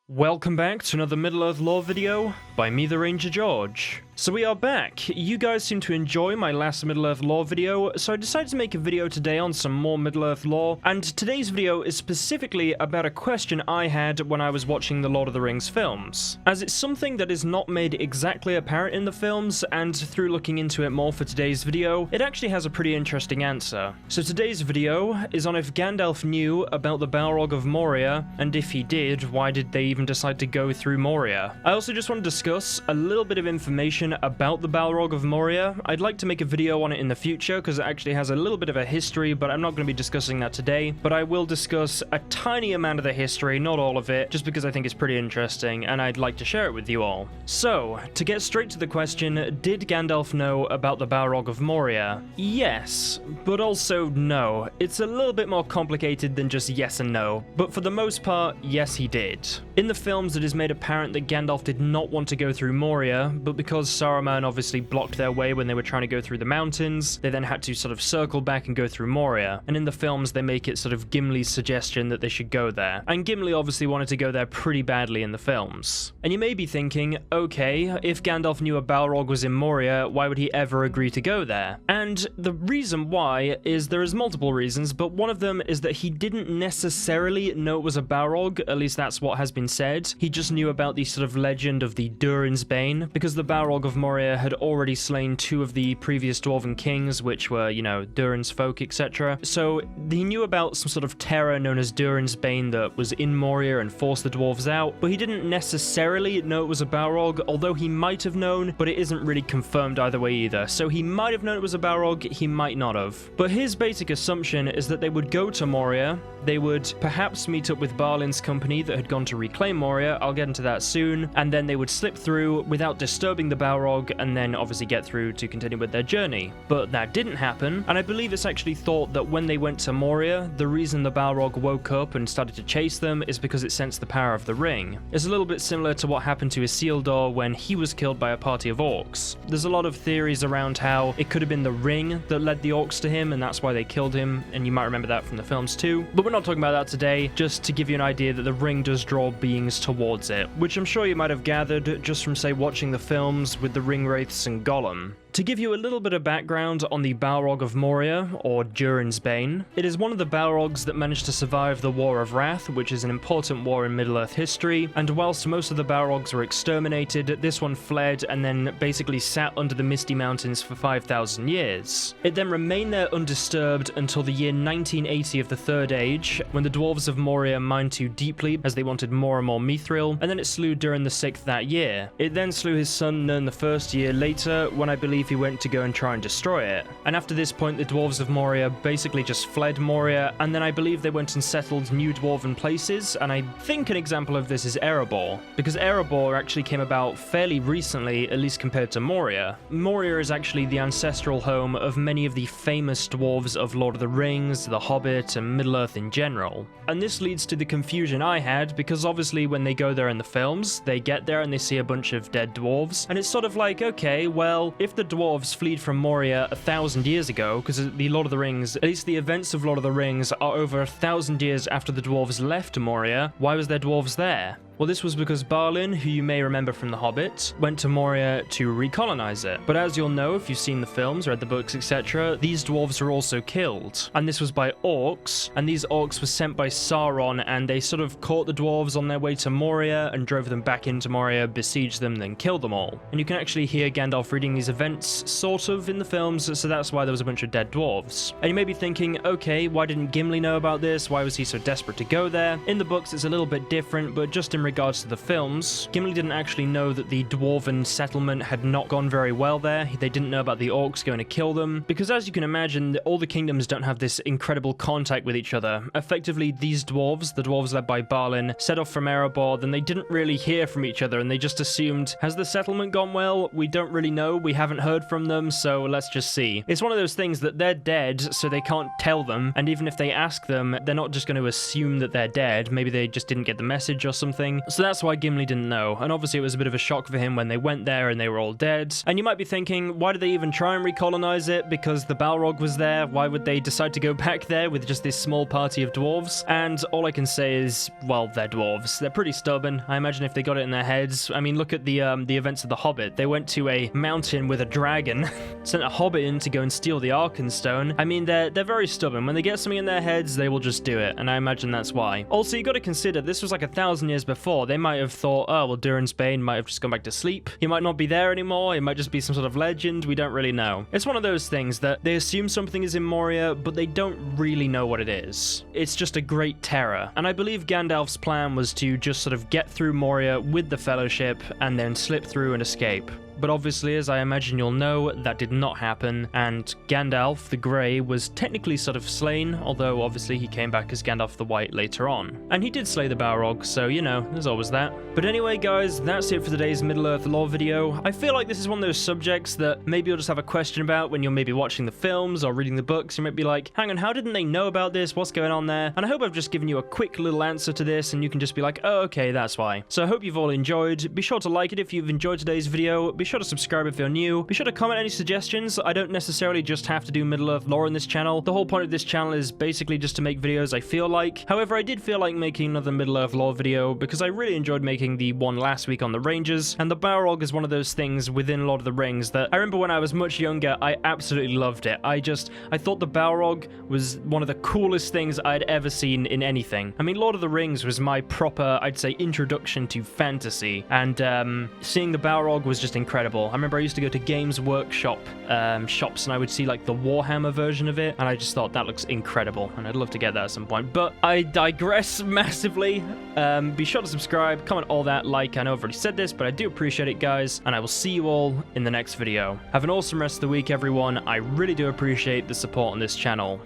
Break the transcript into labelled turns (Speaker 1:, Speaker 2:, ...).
Speaker 1: Welcome back to another Middle-earth lore video by me, the Ranger George. So we are back. You guys seem to enjoy my last Middle-earth lore video, so I decided to make a video today on some more Middle-earth lore, and today's video is specifically about a question I had when I was watching the Lord of the Rings films, as it's something that is not made exactly apparent in the films, and through looking into it more for today's video, it actually has a pretty interesting answer. So today's video is on if Gandalf knew about the Balrog of Moria, and if he did, why did they even decide to go through Moria? I also just want to discuss a little bit of information about the Balrog of Moria. I'd like to make a video on it in the future because it actually has a little bit of a history, but I'm not going to be discussing that today. But I will discuss a tiny amount of the history, not all of it, just because I think it's pretty interesting and I'd like to share it with you all. So, to get straight to the question, did Gandalf know about the Balrog of Moria? Yes, but also no. It's a little bit more complicated than just yes and no, but for the most part, yes he did. In the films, it is made apparent that Gandalf did not want to go through Moria, but because Saruman obviously blocked their way when they were trying to go through the mountains, they then had to sort of circle back and go through Moria. And in the films, they make it sort of Gimli's suggestion that they should go there. And Gimli obviously wanted to go there pretty badly in the films. And you may be thinking, okay, if Gandalf knew a Balrog was in Moria, why would he ever agree to go there? And the reason why is there is multiple reasons, but one of them is that he didn't necessarily know it was a Balrog, at least that's what has been said. He just knew about the sort of legend of the Durin's Bane, because the Balrog of Moria had already slain two of the previous dwarven kings, which were, you know, Durin's folk, etc. So he knew about some sort of terror known as Durin's Bane that was in Moria and forced the dwarves out, but he didn't necessarily know it was a Balrog, although he might have known, but it isn't really confirmed either way either. So he might have known it was a Balrog, he might not have. But his basic assumption is that they would go to Moria, they would perhaps meet up with Balin's company that had gone to reclaim Moria, I'll get into that soon, and then they would slip through without disturbing the Balrog, and then obviously get through to continue with their journey. But that didn't happen, and I believe it's actually thought that when they went to Moria, the reason the Balrog woke up and started to chase them is because it sensed the power of the ring. It's a little bit similar to what happened to Isildur when he was killed by a party of orcs. There's a lot of theories around how it could have been the ring that led the orcs to him, and that's why they killed him, and you might remember that from the films too. But we're not talking about that today, just to give you an idea that the ring does draw beings towards it, which I'm sure you might have gathered just from, say, watching the films with the ring wraiths and Gollum. To give you a little bit of background on the Balrog of Moria, or Durin's Bane, it is one of the Balrogs that managed to survive the War of Wrath, which is an important war in Middle-earth history, and whilst most of the Balrogs were exterminated, this one fled and then basically sat under the Misty Mountains for 5,000 years. It then remained there undisturbed until the year 1980 of the Third Age, when the Dwarves of Moria mined too deeply as they wanted more and more mithril, and then it slew Durin the Sixth that year. It then slew his son Nirn the First year later, when I believe he went to go and try and destroy it. And after this point, the Dwarves of Moria basically just fled Moria, and then I believe they went and settled new dwarven places, and I think an example of this is Erebor, because Erebor actually came about fairly recently, at least compared to Moria. Moria is actually the ancestral home of many of the famous dwarves of Lord of the Rings, The Hobbit, and Middle-earth in general. And this leads to the confusion I had, because obviously when they go there in the films, they get there and they see a bunch of dead dwarves, and it's sort of like, okay, well, if the dwarves fled from Moria 1,000 years ago, because the Lord of the Rings, at least the events of Lord of the Rings are over 1,000 years after the dwarves left Moria, why was there dwarves there? Well, this was because Balin, who you may remember from The Hobbit, went to Moria to recolonize it. But as you'll know if you've seen the films, read the books, etc., these dwarves were also killed. And this was by orcs, and these orcs were sent by Sauron, and they sort of caught the dwarves on their way to Moria and drove them back into Moria, besieged them, then killed them all. And you can actually hear Gandalf reading these events, sort of, in the films, so that's why there was a bunch of dead dwarves. And you may be thinking, okay, why didn't Gimli know about this? Why was he so desperate to go there? In the books, it's a little bit different, but just in regards to the films, Gimli didn't actually know that the dwarven settlement had not gone very well there. They didn't know about the orcs going to kill them, because as you can imagine, all the kingdoms don't have this incredible contact with each other. Effectively, these dwarves, the dwarves led by Balin, set off from Erebor, then they didn't really hear from each other, and they just assumed, has the settlement gone well? We don't really know, we haven't heard from them, so let's just see. It's one of those things that they're dead, so they can't tell them, and even if they ask them, they're not just going to assume that they're dead. Maybe they just didn't get the message or something. everything, so that's why Gimli didn't know, and obviously it was a bit of a shock for him when they went there and they were all dead. And you might be thinking, why did they even try and recolonize it? Because the Balrog was there. Why would they decide to go back there with just this small party of dwarves? And all I can say is, well, they're dwarves. They're pretty stubborn. I imagine if they got it in their heads. I mean, look at the events of the Hobbit. They went to a mountain with a dragon, sent a hobbit in to go and steal the Arkenstone. I mean, they're very stubborn. When they get something in their heads, they will just do it, and I imagine that's why. Also, you got to consider this was like 1,000 years before. They might have thought, oh, well, Durin's Bane might have just gone back to sleep. He might not be there anymore. It might just be some sort of legend. We don't really know. It's one of those things that they assume something is in Moria, but they don't really know what it is. It's just a great terror. And I believe Gandalf's plan was to just sort of get through Moria with the Fellowship and then slip through and escape. But obviously, as I imagine you'll know, that did not happen, and Gandalf the Grey was technically sort of slain, although obviously he came back as Gandalf the White later on. And he did slay the Balrog, so you know, there's always that. But anyway guys, that's it for today's Middle-earth lore video. I feel like this is one of those subjects that maybe you'll just have a question about when you're maybe watching the films or reading the books. You might be like, hang on, how didn't they know about this? What's going on there? And I hope I've just given you a quick little answer to this, and you can just be like, oh, okay, that's why. So I hope you've all enjoyed. Be sure to like it if you've enjoyed today's video. Be sure to subscribe if you're new. Be sure to comment any suggestions. I don't necessarily just have to do Middle-earth lore in this channel. The whole point of this channel is basically just to make videos I feel like. However, I did feel like making another Middle-earth lore video because I really enjoyed making the one last week on the Rangers, and the Balrog is one of those things within Lord of the Rings that I remember when I was much younger, I absolutely loved it. I thought the Balrog was one of the coolest things I'd ever seen in anything. I mean, Lord of the Rings was my proper, I'd say, introduction to fantasy, and seeing the Balrog was just incredible. I remember I used to go to Games Workshop shops and I would see like the Warhammer version of it, and I just thought that looks incredible and I'd love to get that at some point. But I digress massively. Be sure to subscribe, comment all that, like. I know I've already said this, but I do appreciate it, guys, and I will see you all in the next video. Have an awesome rest of the week, everyone. I really do appreciate the support on this channel.